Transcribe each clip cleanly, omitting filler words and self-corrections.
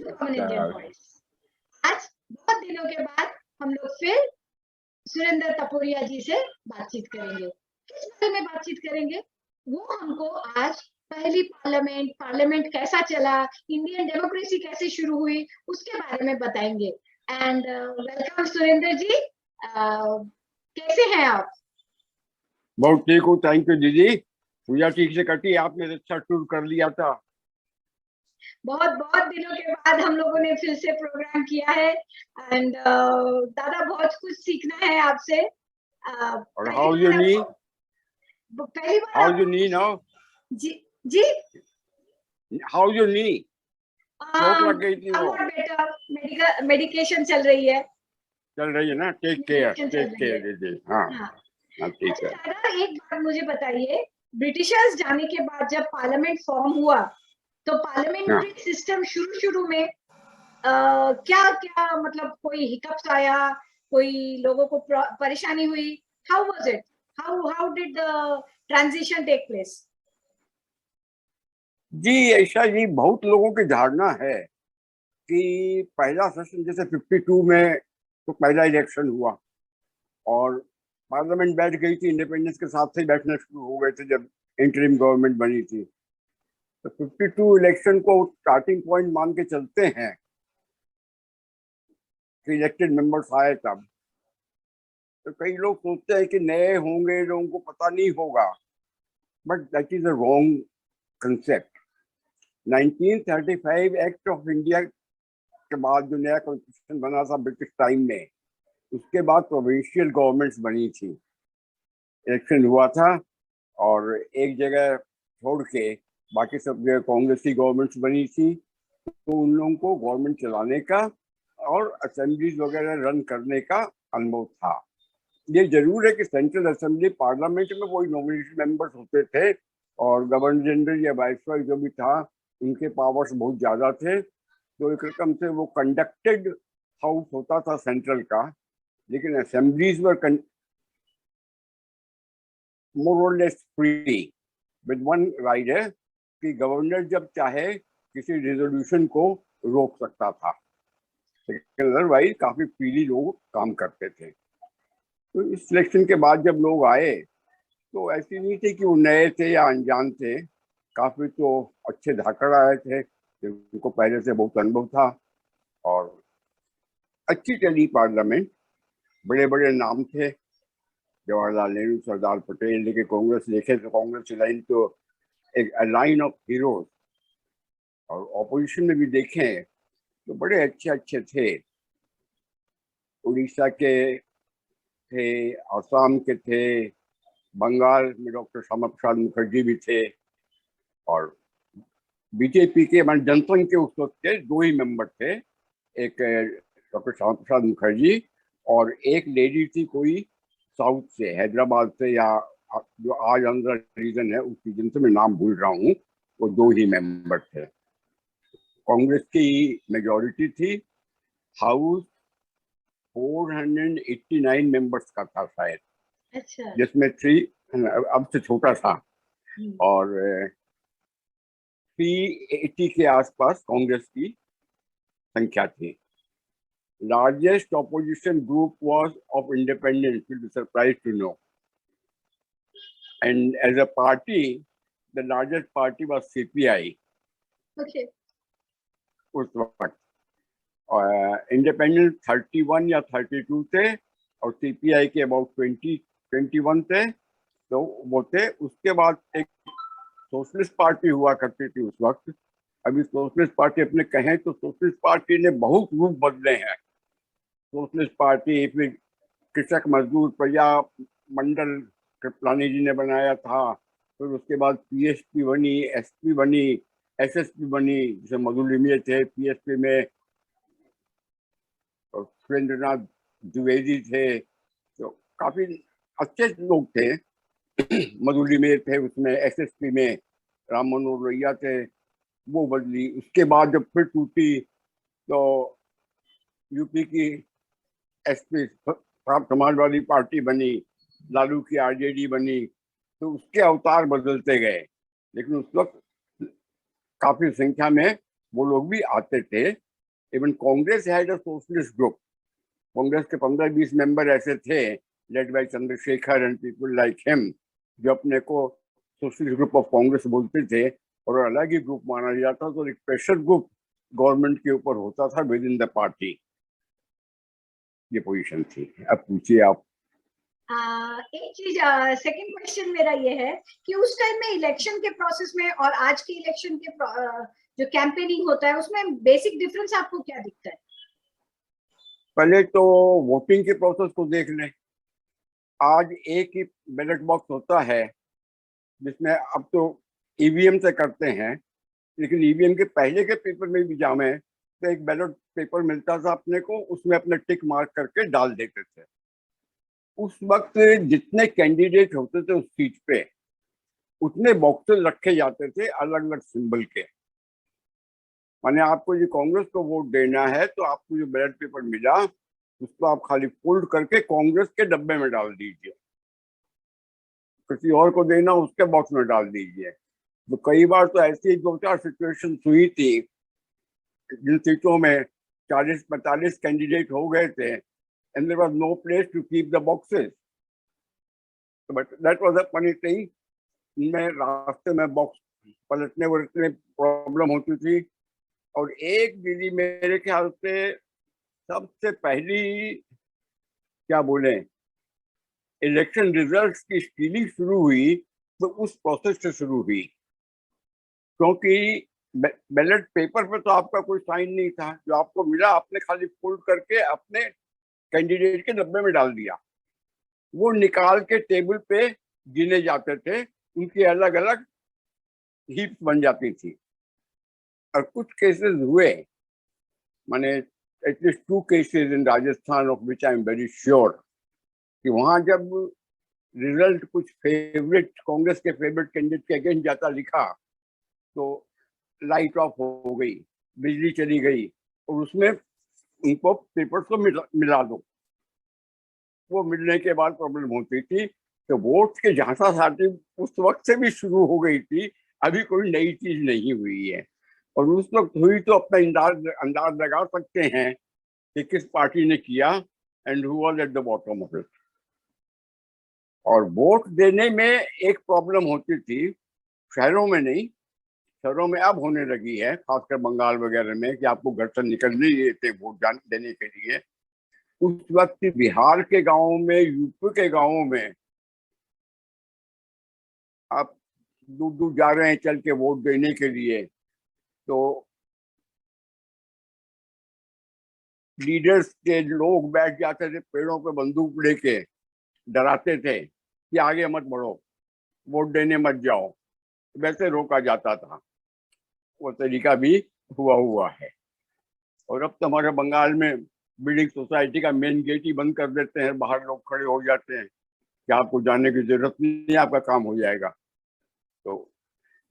Common Indian voice. आज बहुत दिनों के बाद हम लोग फिर सुरेंद्र टपोरिया जी से बातचीत करेंगे। किस बारे में बातचीत करेंगे? वो हमको आज पहली पार्लियामेंट कैसा चला, इंडियन डेमोक्रेसी कैसे शुरू हुई, उसके बारे में बताएंगे। एंड वेलकम सुरेंद्र जी। कैसे हैं आप? बहुत ठीक हूँ, थैंक यू दीदी। पूजा ठीक से कटी, आपने अच्छा टूर कर लिया था। बहुत बहुत दिनों के बाद हम लोगों ने फिर से प्रोग्राम किया है एंड दादा बहुत कुछ सीखना है आपसे। और हाउ यू नी? पहली बार हाउ यू नी नाउ? जी जी हाउ यू नी? चोट लग गई थी वो? बेटा मेडिकेशन चल रही है। चल रही है ना? टेक केयर दीदी। हाँ हाँ। हाँ, ठीक है। दादा एक बात मुझे बताइए, ब्रिटिशर्स जाने के बाद जब पार्लियामेंट फॉर्म हुआ तो पार्लियामेंट्री सिस्टम शुरू में क्या क्या मतलब कोई हिकअप्स आया, कोई लोगों को परेशानी हुई? How was it? How did the transition take place? जी ऐसा जी बहुत लोगों की धारणा है कि पहला सेशन जैसे 52 में तो पहला इलेक्शन हुआ और पार्लियामेंट बैठ गई थी, इंडिपेंडेंस के साथ ही बैठना शुरू हो गए थे जब इंटरिम गवर्नमेंट बनी थी। तो 52 इलेक्शन को स्टार्टिंग पॉइंट मान के चलते हैं कि इलेक्टेड मेंबर्स आए तब। तो कई लोग सोचते हैं कि नए होंगे, लोगों को पता नहीं होगा, but that is a wrong concept. 1935 act of India के बाद जो नया कॉन्स्टिट्यूशन बना था ब्रिटिश टाइम में, उसके बाद प्रोविंशियल गवर्नमेंट्स बनी थी। इलेक्शन हुआ था और एक जगह छोड़ के बाकी सब जगह कांग्रेसी गवर्नमेंट्स बनी थी। तो उन लोगों को गवर्नमेंट चलाने का और असेंबलीज वगैरह रन करने का अनुभव था। ये जरूर है कि सेंट्रल असेंबली पार्लियामेंट में वही नॉमिनेटेड मेंबर्स होते थे और गवर्नर जनरल या वाइसरॉय जो भी था उनके पावर्स बहुत ज्यादा थे। तो एक रकम से वो कंडक्टेड हाउस होता था सेंट्रल का, लेकिन असेंबलीज वर मोर और less free with one right है कि गवर्नर जब चाहे किसी रेजोल्यूशन को रोक सकता था, लेकिन अदरवाइज काफी फ्रीली लोग काम करते थे। तो इस सिलेक्शन के बाद जब लोग आए तो ऐसी नहीं थे कि वो नए थे या अनजान थे, काफी तो अच्छे धाकड़ आए थे जिनको पहले से बहुत अनुभव था और अच्छी चली पार्लियामेंट। बड़े बड़े नाम थे, जवाहरलाल नेहरू, सरदार पटेल। लेकिन कांग्रेस देखे तो कांग्रेस लाइन तो एक लाइन ऑफ हीरोज, और ऑपोजिशन में भी देखें तो बड़े अच्छे अच्छे थे। उड़ीसा के थे, असम के थे, बंगाल में डॉक्टर श्यामा प्रसाद मुखर्जी भी थे, और बीजेपी के मान जनसंघ के उस वक्त के दो ही मेंबर थे, एक डॉक्टर श्यामा प्रसाद मुखर्जी और एक लेडी थी कोई साउथ से, हैदराबाद से, या जो आज आंध्र रीजन है उस रीजन से, मैं नाम भूल रहा हूँ। वो दो ही मेंबर थे। कांग्रेस की मेजोरिटी थी। हाउस 489 मेंबर्स का था शायद, अच्छा। जिसमें थ्री अब से छोटा था, और 380 के आसपास कांग्रेस की संख्या थी। Largest opposition group was of independents, you'll be surprised to know. And as a party, the largest party was CPI. Okay. उस वक्त इंडिपेंडेंट 31 या 32 थे और सीपीआई के अबाउट 21 थे। तो वो थे। उसके बाद एक सोशलिस्ट पार्टी हुआ करती थी उस वक्त। अभी सोशलिस्ट पार्टी अपने कहें तो सोशलिस्ट पार्टी ने बहुत रूप बदले हैं। सोशलिस्ट पार्टी फिर कृषक मजदूर प्रजा मंडल कृपलानी जी ने बनाया था, फिर उसके बाद पीएसपी बनी, एसपी बनी, एसएसपी बनी, जिसे मधुलिमिये थे पीएसपी में, और सुरेंद्रनाथ द्विवेदी थे। तो काफी अच्छे लोग थे। मधुलिमिये थे उसमें, एसएसपी में राम मनोहर लोहिया थे, वो बदली। उसके बाद जब फिर टूटी तो यूपी की एसपी समाजवादी पार्टी बनी, लालू की आरजेडी बनी। तो उसके अवतार बदलते गए, लेकिन उस वक्त काफी संख्या में वो लोग भी आते थे even Congress had a socialist group. Congress के 15-20 मेंबर ऐसे थे, led by Chandrashekhar and people like him, जो अपने को सोशलिस्ट ग्रुप ऑफ कांग्रेस बोलते थे और अलग ही ग्रुप माना जाता था. तो एक प्रेशर ग्रुप गवर्नमेंट के ऊपर होता था विद इन द पार्टी. ये पोजीशन थी. अब पूछिए आप. एक चीज, सेकंड क्वेश्चन मेरा ये है कि उस टाइम में इलेक्शन के प्रोसेस में और आज के इलेक्शन के जो कैंपेनिंग होता है उसमें बेसिक डिफरेंस आपको क्या दिखता है? पहले तो वोटिंग के प्रोसेस को देख लें. आज एक ही बैलेट बॉक्स होता है जिसमें अब तो ईवीएम से करते हैं, लेकिन ईवीएम के पहले के पेपर में भी जामे तो एक बैलेट पेपर मिलता था अपने को, उसमें अपने टिक मार्क करके डाल देते थे. उस वक्त जितने कैंडिडेट होते थे उस सीट पे उतने बॉक्सेस रखे जाते थे अलग अलग सिंबल के. माने आपको ये कांग्रेस को वोट देना है तो आपको जो बैलेट पेपर मिला उसको आप खाली फोल्ड करके कांग्रेस के डब्बे में डाल दीजिए, किसी और को देना उसके बॉक्स में डाल दीजिए. तो कई बार तो ऐसी 2-4 सिचुएशन हुई थी जिन सीटों में 40-45 कैंडिडेट हो गए थे and there was no place to keep the boxes. But that was a funny thing. मैं रास्ते में बॉक्स पलटने वलटने प्रॉब्लम होती थी. और एक दीदी मेरे ख्याल से सबसे पहली क्या बोले इलेक्शन रिजल्ट्स की स्टीलिंग शुरू हुई तो उस प्रोसेस से शुरू हुई, क्योंकि बैलेट पेपर पे तो आपका कोई साइन नहीं था. जो आपको मिला आपने खाली फोल्ड करके अपने कैंडिडेट के डब्बे में डाल दिया. वो निकाल के टेबल पे गिने जाते थे, उनकी अलग अलग हीप्स बन जाती थी. और कुछ केसेस हुए, माने at least 2 cases in Rajasthan of which I am very sure, कि वहां जब रिजल्ट कुछ फेवरेट कांग्रेस के फेवरेट कैंडिडेट के अगेंस्ट जाता लिखा तो लाइट ऑफ हो गई, बिजली चली गई और उसमें उनको पेपर्स को मिला दो. वो मिलने के बाद प्रॉब्लम होती थी. तो वोट के झांसाघांटी उस वक्त से भी शुरू हो गई थी, अभी कोई नई चीज नहीं हुई है. और उस वक्त हुई तो अपना अंदाज लगा सकते हैं कि किस पार्टी ने किया and who was at the bottom of it. और वोट देने में एक प्रॉब्लम होती थी, शहरों में नहीं, शहरों में अब होने लगी है, खासकर बंगाल वगैरह में, कि आपको घर से निकलने ही देते वोट देने के लिए. उस वक्त बिहार के गांवों में, यूपी के गांवों में आप दूर दूर जा रहे हैं चल के वोट देने के लिए, तो लीडर्स के लोग बैठ जाते थे पेड़ों पे बंदूक लेके, डराते थे कि आगे मत बढ़ो, वोट देने मत जाओ. वैसे रोका जाता था. वो तरीका भी हुआ है. और अब तो हमारे बंगाल में बिल्डिंग सोसाइटी का मेन गेट ही बंद कर देते हैं, बाहर लोग खड़े हो जाते हैं कि आपको जाने की जरूरत नहीं, आपका काम हो जाएगा. तो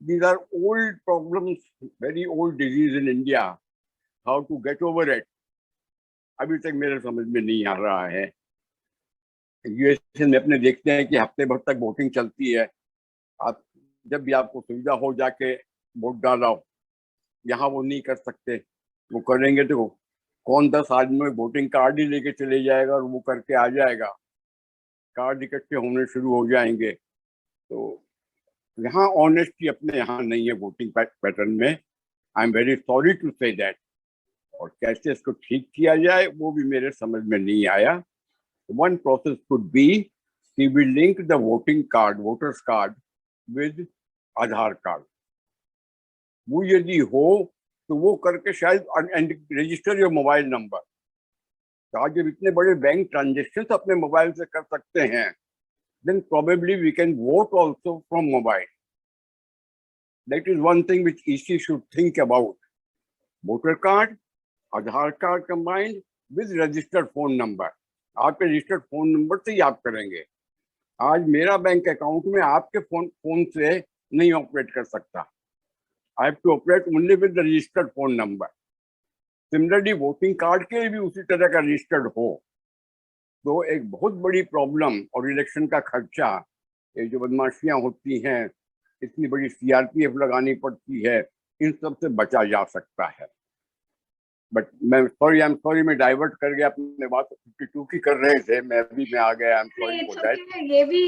these are old problems, very old disease in India. How to get over it? अभी तक मेरे समझ में नहीं आ रहा है. यूएसए में अपने देखते हैं कि हफ्ते भर तक वोटिंग चलती है. आप जब भी आपको सुविधा हो जाके वोट डालो. यहाँ वो नहीं कर सकते. वो करेंगे तो कौन 10 आदमी वोटिंग कार्ड ही लेके चले जाएगा और वो करके आ जाएगा, कार्ड इकट्ठे होने शुरू हो जाएंगे. तो यहाँ ऑनेस्टी अपने यहाँ नहीं है वोटिंग पैटर्न में. I am very sorry to say that. और कैसे इसको ठीक किया जाए वो भी मेरे समझ में नहीं आया. वन प्रोसेस कुड बी कि we link the voting card, voters card with Aadhaar card. वो यदि हो तो वो करके शायद and register your mobile number. तो आज जब इतने बड़े बैंक ट्रांजेक्शन अपने मोबाइल से कर सकते हैं, then probably we can vote also from mobile. That is one thing which EC should think about. Voter card, Aadhaar card combined with registered phone number. आपके रजिस्टर्ड फोन नंबर से ही आप करेंगे. आज मेरा बैंक अकाउंट में आपके phone से नहीं ऑपरेट कर सकता. I have to operate only with the registered phone number. Similarly, voting card के भी उसी तरह का रजिस्टर्ड हो तो एक बहुत बड़ी प्रॉब्लम और इलेक्शन का खर्चा, ये जो बदमाशियां होती हैं, इतनी बड़ी सीआरपीएफ लगानी पड़ती है, इन सब से बचा जा सकता है. बट मैं सॉरी मैं डाइवर्ट कर गया अपने बात, 52 की कर रहे थे, मैं आ गया, I am sorry for that. ये भी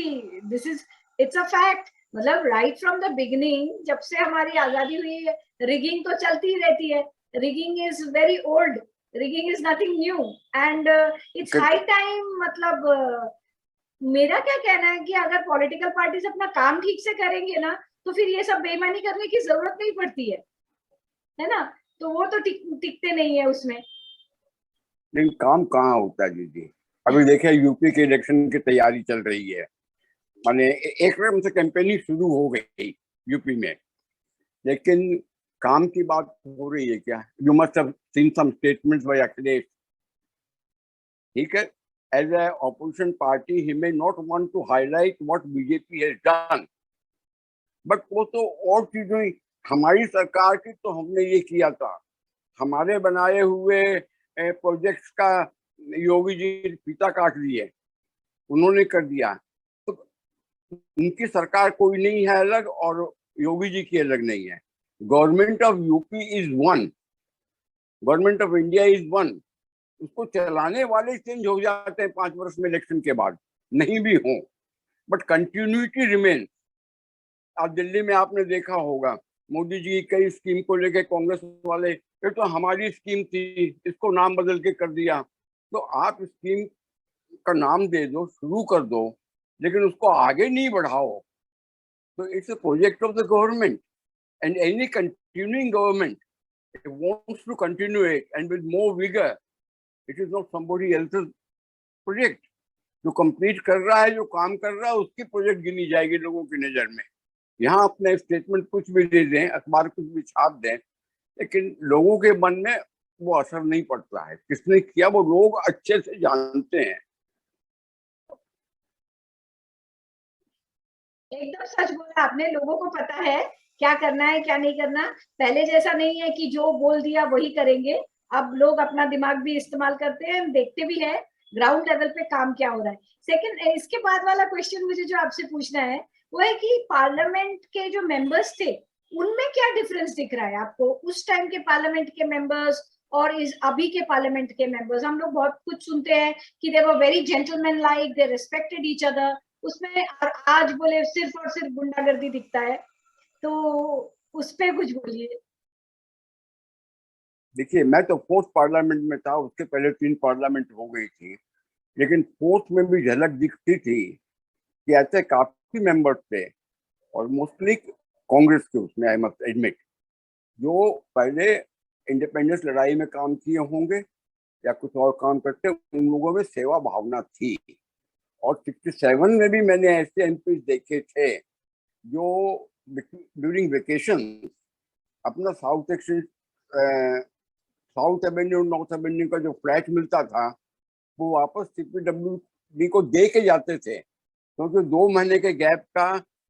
this is it's a fact. मतलब राइट फ्रॉम द बिगिनिंग, जब से हमारी आजादी हुई है, रिगिंग तो चलती ही रहती है। Rigging is very old, rigging is nothing new, and it's high time. मतलब मेरा क्या कहना है कि अगर पॉलिटिकल पार्टीज अपना काम ठीक से करेंगे ना, तो फिर ये सब बेईमानी करने की जरूरत नहीं पड़ती है ना। तो वो तो टिकते नहीं है उसमें। लेकिन काम कहाँ होता है दीदी? अभी देखिए यूपी के इलेक्शन की तैयारी चल रही है, माने एक रकम से कैंपेनिंग शुरू हो गई यूपी में, लेकिन काम की बात हो रही है क्या? You must have seen some statements by Akhilesh. ठीक है, as a opposition party he may not want to highlight what BJP has done, but वो तो और चीजों, हमारी सरकार की तो हमने ये किया था, हमारे बनाए हुए प्रोजेक्ट्स का योगी जी फीता काट दिए, उन्होंने कर दिया। तो उनकी सरकार कोई नहीं है अलग, और योगी जी की अलग नहीं है। Government of UP is one, government of India is one. उसको चलाने वाले चेंज हो जाते हैं 5 वर्ष में इलेक्शन के बाद, नहीं भी हो, बट कंटिन्यूटी रिमेन। आज दिल्ली में आपने देखा होगा, मोदी जी कई स्कीम को लेके कांग्रेस वाले, ये तो हमारी स्कीम थी, इसको नाम बदल के कर दिया। तो आप स्कीम का नाम दे दो, शुरू कर दो, लेकिन उसको आगे नहीं बढ़ाओ। तो it's a project of the government, and any continuing government wants to continue it and with more vigor. It is not somebody else's project. जो कंप्लीट कर रहा है, जो काम कर रहा है, उसकी प्रोजेक्ट गिनी जाएगी लोगों की नजर में। यहाँ अपने स्टेटमेंट कुछ भी दे दें, अखबार कुछ भी छाप दें, लेकिन लोगों के मन में वो असर नहीं पड़ता है। किसने किया वो लोग अच्छे से जानते हैं। एकदम सच बोला आपने, लोगों को पता है क्या करना है क्या नहीं करना। पहले जैसा नहीं है कि जो बोल दिया वही करेंगे। अब लोग अपना दिमाग भी इस्तेमाल करते हैं, देखते भी है ग्राउंड लेवल पे काम क्या हो रहा है। सेकंड, इसके बाद वाला क्वेश्चन मुझे जो आपसे पूछना है वो है कि पार्लियामेंट के जो मेंबर्स थे उनमें क्या डिफरेंस दिख रहा है आपको, उस टाइम के पार्लियामेंट के मेंबर्स और इस अभी के पार्लियामेंट के मेंबर्स? हम लोग बहुत कुछ सुनते हैं कि they were very gentleman like, they respected each other, उसमें और आज बोले सिर्फ और सिर्फ गुंडागर्दी दिखता है। तो उस पे कुछ बोलिए। देखिए, मैं तो फोर्थ पार्लियामेंट में था, उसके पहले 3 पार्लियामेंट हो गई थी, लेकिन फोर्थ में भी झलक दिखती थी कि ऐसे काफी मेंबर्स थे, और मोस्टली कांग्रेस के, उसमें आई मस्ट एडमिट, जो पहले इंडिपेंडेंस लड़ाई में काम किए होंगे या कुछ और काम करते, उन लोगों में सेवा भावना थी। और 67 में भी मैंने ऐसे एमपी देखे थे जो ड्यूरिंग वेकेशन अपना साउथ एवेन्यू नॉर्थ एवेन्यू का जो फ्लैट मिलता था वो वापस CPWD को दे के जाते थे, क्योंकि 2 महीने के गैप का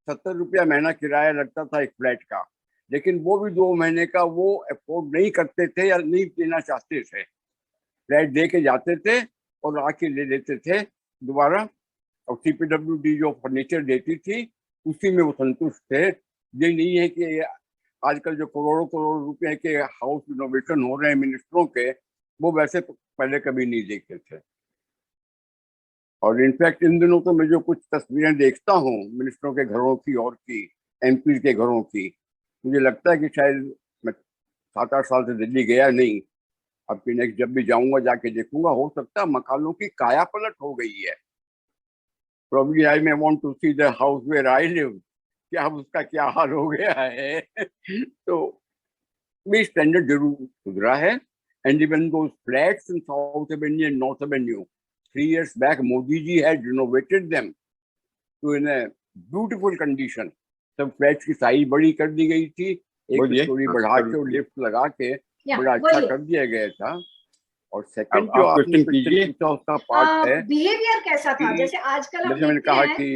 70 रुपया महीना किराया लगता था एक फ्लैट का, लेकिन वो भी 2 महीने का वो अफोर्ड नहीं करते थे या नहीं देना चाहते थे। फ्लैट दे के जाते थे और आके ले लेते थे दोबारा, और CPWD जो फर्नीचर देती थी उसी में वो संतुष्ट थे। ये नहीं है कि आजकल जो करोड़ों करोड़ रुपए के हाउस रिनोवेशन हो रहे हैं मिनिस्टरों के, वो वैसे पहले कभी नहीं देखते थे। और इनफैक्ट इन दिनों तो मैं जो कुछ तस्वीरें देखता हूँ मिनिस्टरों के घरों की और की MP के घरों की, मुझे लगता है कि शायद मैं 7-8 साल से दिल्ली गया नहीं, अब की नेक्स्ट जब भी जाऊंगा जाके देखूंगा, हो सकता है मकानों की काया पलट हो गई है। Probably I may want to see the house where I live, क्या उसका क्या हाल हो गया है। तो भी स्टैंडर्ड जरूर सुधरा है, and even though flats in south Avenue and north Avenue 3 years back Modi ji had renovated them to in a beautiful condition। सब फ्लैट्स की साइज बड़ी कर दी गई थी, एक स्टोरी बढ़ा के और लिफ्ट लगा के बड़ा अच्छा कर दिया गया था। और सेकंड जो आपने क्वेश्चन पूछा उसका पार्ट है बिहेवियर कैसा था, जैसे आजकल हम मैंने कहा कि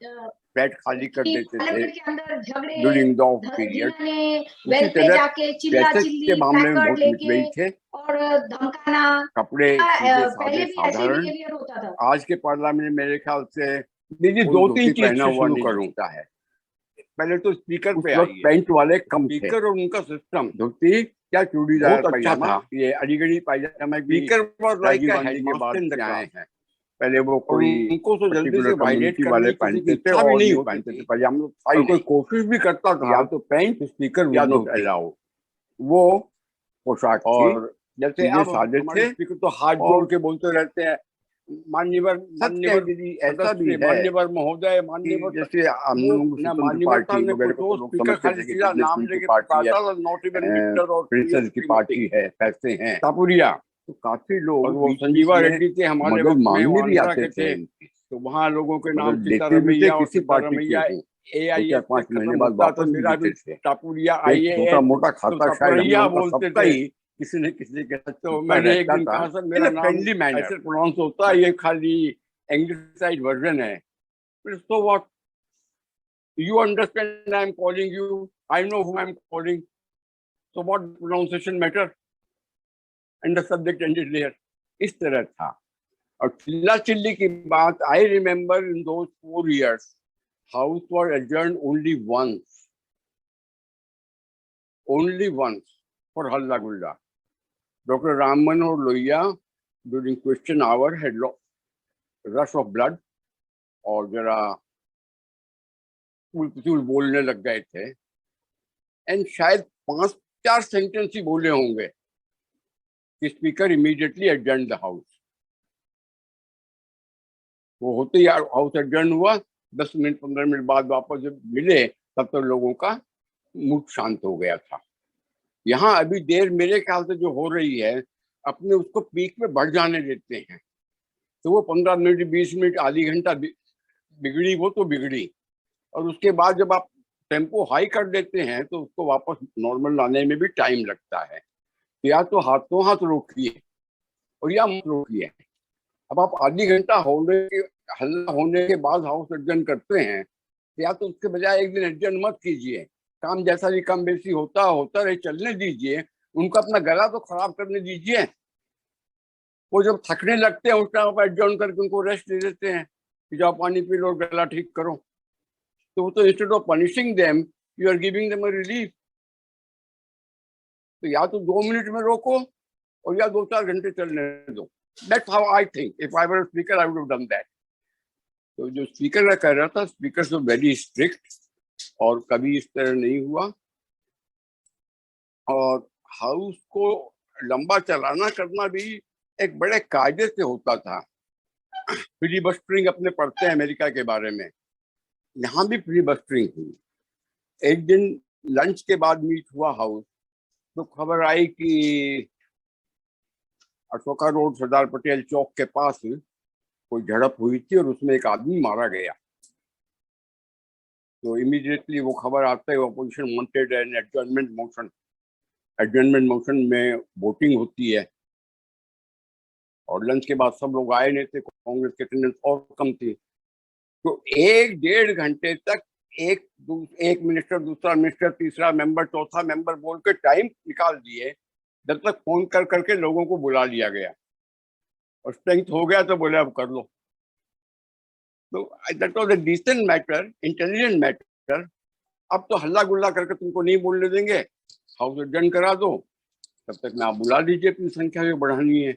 फ्लैट खाली कर देते थे के अंदर झगड़े, ड्यूरिंग द ऑफ पीरियड, उसी तरह जाके चिल्ला चिल्ली के मामले में बहुत लेके थे और धमकाना, कपड़े पहले भी ऐसे बिहेवियर होता था। आज के पार्लियामेंट में मेरे ख्याल से दीदी 2-3 चीज शुरू करूंगा है। पहले तो स्पीकर पे आई है, पेंट वाले कम थे, स्पीकर और उनका सिस्टम धोती क्या चूड़ीदार बहुत अच्छा था। ये अलीगढ़ी पायजामा स्पीकर और राजीव गांधी के बाद से आए हैं। पहले वो कोई उनको तो जल्दी से वायलेट वाले पहनते थे और नहीं पहनते थे पजामा, कोई कोशिश भी करता था या तो पैंट स्पीकर या तो अलाउ वो पोशाक थी। और जैसे आप सादे थे स्पीकर तो हाथ जोड़ के बोलते रहते हैं मान्यवर दीदी, ऐसा भी है मान्यवर महोदय, मान्यवर जैसे हम लोग पार्टी वगैरह को लोग समझते थे कि नाम लेके पुकारता था, नॉट इवन विक्टर और प्रिंसेस की पार्टी है, पैसे हैं टापुरिया। तो काफी लोग वो संजीवा रेड्डी थे हमारे वक्त में भी आते थे, तो वहाँ लोगों के नाम सीतारमैया और किसी पार्टी AIA 5 महीने बाद वापस मेरा भी टापुरिया IAS मोटा खाता शायद बोलते थे किसी ने किसी के साथ। तो मैंने एक दिन कहा सर मेरा नाम ऐसे प्रोनाउंस होता है, ये खाली एंग्लिसाइज्ड वर्जन है। So what? You understand I am calling you, I know who I am calling, so what pronunciation matter? And the subject ended there. इस तरह था। और चिल्ला चिल्ली की बात, I remember in those 4 years, house was adjourned only once for हल्ला गुल्ला। Dr. Ram Manohar Lohia during question hour had rush of blood और जरा पुल बोलने लग गए थे, एंड शायद 5-4 सेंटेंस ही बोले होंगे कि speaker immediately adjourn the house. वो होते ही हाउस एडजर्न हुआ, 10 मिनट 15 मिनट बाद वापस जब मिले तब तो लोगों का मूड शांत हो गया था। यहाँ अभी देर मेरे ख्याल से जो हो रही है, अपने उसको पीक में बढ़ जाने देते हैं, तो वो 15 मिनट 20 मिनट आधी घंटा बिगड़ी वो तो बिगड़ी, और उसके बाद जब आप टेम्पो हाई कर देते हैं तो उसको वापस नॉर्मल लाने में भी टाइम लगता है। या तो हाथों हाथ रोकिए और या मत रोकिए। अब आप आधी घंटा हल्ला होने के बाद हाउस एडजर्न करते हैं, या तो उसके बजाय एक दिन एडजर्न मत कीजिए, काम जैसा भी कम बेसी होता रहे, चलने दीजिए, उनको अपना गला तो खराब करने दीजिए। वो जब थकने लगते हैं उस टाइम आप एडजर्न करके उनको रेस्ट दे देते हैं कि जाओ पानी पी लो, गला ठीक करो। तो instead of punishing them you are giving them a relief. तो या तो 2 मिनट में रोको और या 2-4 घंटे चलने दो। That's how I think. If I were a speaker, I would have done that. तो जो स्पीकर का कह रहा था, स्पीकर तो वेरी स्ट्रिक्ट और कभी इस तरह नहीं हुआ। और हाउस को लंबा चलाना करना भी एक बड़े कायदे से होता था। फिलिबस्टरिंग अपने पढ़ते हैं अमेरिका के बारे में, यहाँ भी फिलिबस्टरिंग हुई। एक दिन लंच के बाद मीट हुआ हाउस, तो खबर आई कि अशोका रोड सरदार पटेल चौक के पास कोई झड़प हुई थी और उसमें एक आदमी मारा गया। तो इमीडिएटली वो खबर आते ही opposition wanted an adjournment motion. Adjournment motion में वोटिंग होती है और लंच के बाद सब लोग आए नहीं थे, कांग्रेस के अटेंडेंस और कम थी। तो 1-1.5 घंटे तक एक मिनिस्टर, दूसरा मिनिस्टर, तीसरा मेंबर, चौथा मेंबर बोल के टाइम निकाल दिए, जब तक फोन करके लोगों को बुला लिया गया और स्ट्रेंथ हो गया तो बोले अब कर लो। तो that was a decent matter, intelligent matter. अब तो हल्ला गुल्ला करके तुमको नहीं बोलने देंगे, हाउस एडजर्न करा दो, तब तक ना आप बुला लीजिए, अपनी संख्या भी बढ़ानी है।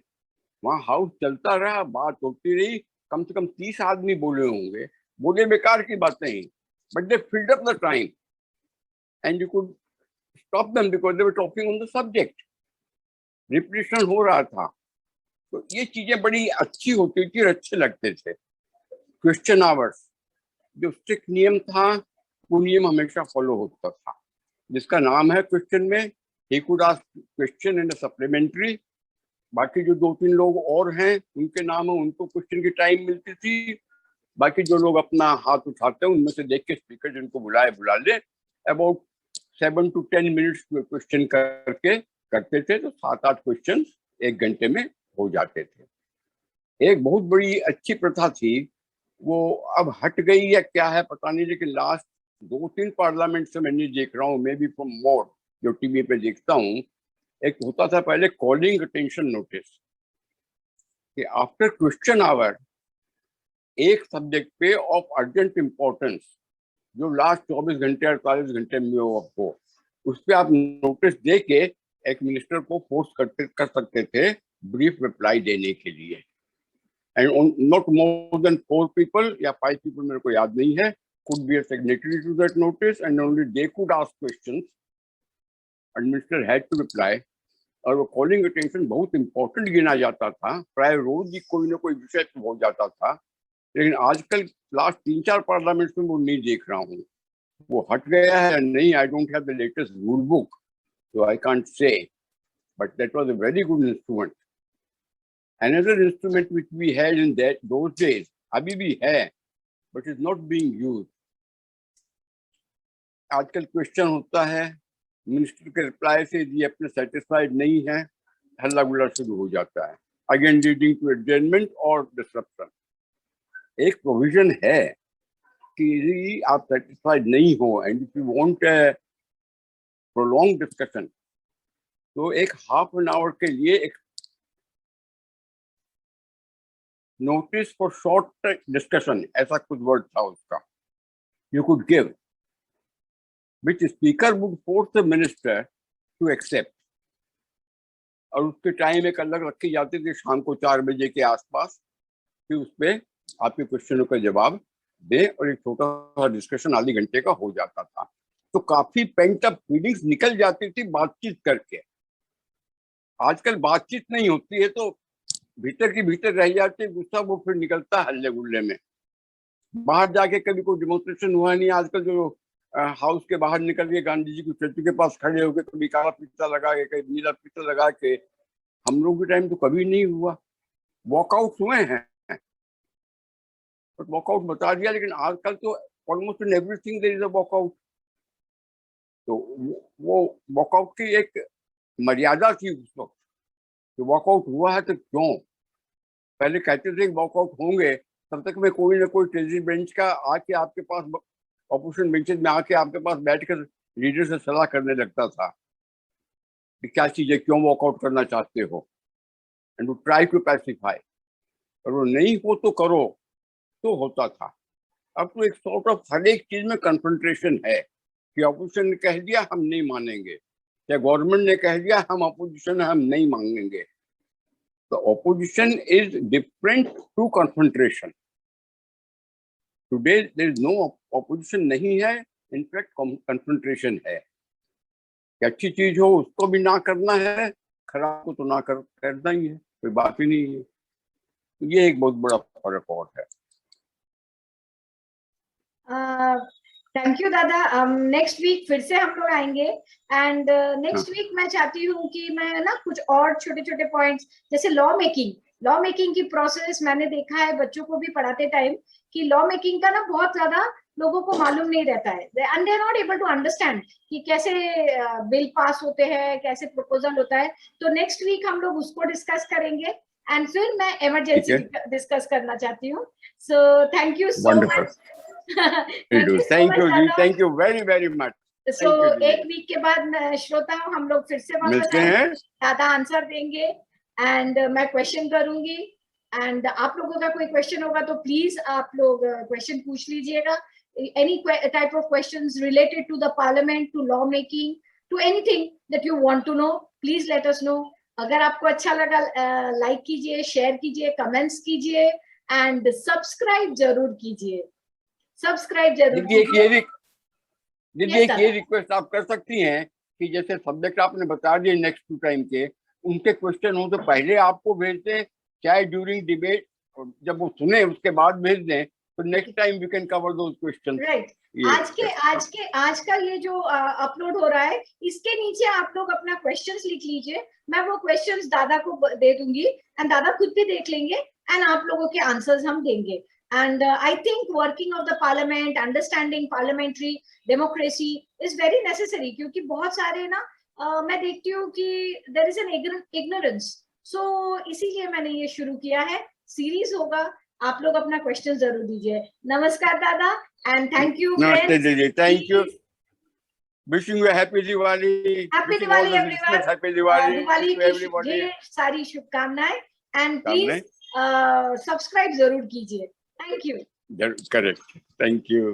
वहाँ हाउस चलता रहा, बात होती रही, कम से कम 30 आदमी बोले होंगे, बोले बेकार की बात नहीं, but they filled up the time and you could stop them because they were talking on the subject. Repetition हो रहा था, तो ये चीजें बड़ी अच्छी होती थी और अच्छे लगते थे। क्वेश्चन आवर्स जो स्ट्रिक्ट नियम था, वो नियम हमेशा फॉलो होता था, जिसका नाम है क्वेश्चन में he could ask question and supplementary. बाकी जो 2-3 लोग और हैं उनके नाम है, उनको क्वेश्चन की टाइम मिलती थी। बाकी जो लोग अपना हाथ उठाते हैं उनमें से देख के स्पीकर जिनको बुला ले, अबाउट 7 to 10 मिनट्स क्वेश्चन करते थे, तो 7-8 क्वेश्चन 1 घंटे में हो जाते थे। एक बहुत बड़ी अच्छी प्रथा थी, वो अब हट गई है क्या है पता नहीं, लेकिन लास्ट 2-3 पार्लियामेंट से मैं नहीं देख रहा हूँ, मे बी फ्रॉम मोर जो टीवी पे देखता हूँ। एक होता था पहले कॉलिंग अटेंशन नोटिस कि आफ्टर क्वेश्चन आवर एक सब्जेक्ट पे ऑफ अर्जेंट इंपॉर्टेंस जो लास्ट 24 घंटे 48 घंटे में हो, उस पर आप नोटिस दे के एक मिनिस्टर को फोर्स कर सकते थे ब्रीफ रिप्लाई देने के लिए। And not more than 4 people या 5 पीपल, मेरे को याद नहीं है, could be a signatory to that notice and only they could ask questions and minister had to reply। और वो कॉलिंग अटेंशन बहुत इंपॉर्टेंट गिना जाता था, प्राय रोज ही कोई ना कोई विषय हो जाता था। लेकिन आजकल लास्ट 3-4 पार्लियामेंट में वो नहीं देख रहा हूँ, वो हट गया है नहीं। I don't have the latest rule book, so I can't say, but that was a very good instrument। Another instrument which we had in those days, अभी भी है, but is not being used। आजकल question होता है, minister के reply से यदि अपने सेटिस्फाइड नहीं है, हल्ला गुल्ला शुरू हो जाता है, अगेन लीडिंग टू एडजर्नमेंट और डिसरप्शन। एक प्रोविजन है कि यदि आप सेटिस्फाइड नहीं हो and if you want prolong discussion, तो एक हाफ एन आवर के लिए एक नोटिस फॉर शॉर्ट डिस्कशन, ऐसा कुछ वर्ड था उसका, you could give, which speaker would force the minister to accept। और उसके टाइम एक अलग रखी जाती थी शाम को 4 बजे के आसपास, फिर उस पर आपके क्वेश्चनों का जवाब दे और एक छोटा सा डिस्कशन आधे घंटे का हो जाता था। तो काफी पेंट अप फीलिंग्स निकल जाती थी बातचीत करके। आजकल बातचीत नहीं होती है, तो भीतर की भीतर रह जाती है गुस्सा, वो फिर निकलता हल्ले गुल्ले में। बाहर जाके कभी कोई डेमोन्स्ट्रेशन हुआ नहीं। आजकल जो हाउस के बाहर निकल के गांधी जी की स्टैचू के पास खड़े होकर कभी काला फीता लगा के, कभी नीला फीता लगा के, हम लोग के टाइम तो कभी नहीं हुआ। वॉकआउट हुए हैं, बट वॉकआउट बता दिया, लेकिन आजकल तो almost in everything there is a walkout. तो वो वॉकआउट की एक मर्यादा थी उस वक्त, तो वॉकआउट हुआ है तो क्यों। पहले कहते थे वॉकआउट होंगे, तब तक में कोई ना कोई ट्रेजरी बेंच का आके आपके पास, ऑपोजिशन बेंचेस में आके आपके पास बैठकर लीडर से सलाह करने लगता था कि क्या चीजें क्यों वॉकआउट करना चाहते हो, and to try to pacify. और वो नहीं हो तो करो, तो होता था। अब तो एक सॉर्ट ऑफ हर एक चीज में कंसंट्रेशन है कि ऑपोजिशन ने कह दिया हम नहीं मानेंगे, या गवर्नमेंट ने कह दिया हम ऑपोजिशन हम नहीं मांगेंगे। तो opposition is different to concentration. Today there is no opposition नहीं है, इनफैक्ट कंसंट्रेशन है। कि अच्छी चीज हो उसको भी ना करना है, खराब को तो ना करना ही है, कोई बात ही नहीं है। तो ये एक बहुत बड़ा फर्क और है। थैंक यू दादा। नेक्स्ट वीक फिर से हम लोग आएंगे, एंड नेक्स्ट वीक मैं चाहती हूँ कि मैं ना कुछ और छोटे छोटे पॉइंट्स, जैसे लॉ मेकिंग की प्रोसेस मैंने देखा है बच्चों को भी पढ़ाते टाइम कि लॉ मेकिंग का ना बहुत ज्यादा लोगों को मालूम नहीं रहता है, and they are not able to understand कि कैसे बिल पास होते हैं, कैसे प्रपोजल होता है। तो नेक्स्ट वीक हम लोग उसको डिस्कस करेंगे, एंड फिर मैं इमरजेंसी डिस्कस करना चाहती हूँ। So thank you so much. Thank you जी, thank you very very much। So एक वीक के बाद श्रोता हम लोग फिर से वापस आएंगे, ज्यादा आंसर देंगे, एंड मैं क्वेश्चन करूंगी, एंड आप लोगों का कोई क्वेश्चन होगा तो प्लीज आप लोग क्वेश्चन पूछ लीजिएगा। Any type of questions related to the parliament, to law making, to anything that you want to know, please let us know. अगर आपको अच्छा लगा लाइक कीजिए, शेयर कीजिए, कमेंट्स कीजिए, एंड सब्सक्राइब जरूर कीजिए। सब्सक्राइब जरूर कीजिए। ये रिक्वेस्ट आप कर सकती हैं कि जैसे सब्जेक्ट आपने बता दिए नेक्स्ट 2 टाइम के, उनके क्वेश्चन हो तो पहले आपको भेज दें, चाहे ड्यूरिंग डिबेट, जब वो सुने उसके बाद भेज दें, तो next time we can cover those questions. Right. आज का ये जो अपलोड हो रहा है, इसके नीचे आप लोग अपना क्वेश्चंस लिख लीजिए, मैं वो क्वेश्चंस दादा को दे दूंगी, एंड दादा खुद भी देख लेंगे, एंड आप लोगों के आंसर्स हम देंगे। And I think working of the parliament, understanding parliamentary democracy is very necessary, क्योंकि बहुत सारे ना मैं देखती हूँ कि there is an ignorance, so इसीलिए मैंने ये शुरू किया है। सीरीज होगा, आप लोग अपना क्वेश्चन जरूर दीजिए। नमस्कार दादा, एंड थैंक यू। नमस्ते दीदी, thank you. Wishing you a happy Diwali. Happy Diwali everyone. Happy Diwali. Diwali की ढेर सारी शुभकामनाएं, एंड प्लीज सब्सक्राइब जरूर कीजिए। Thank you. Correct. Thank you.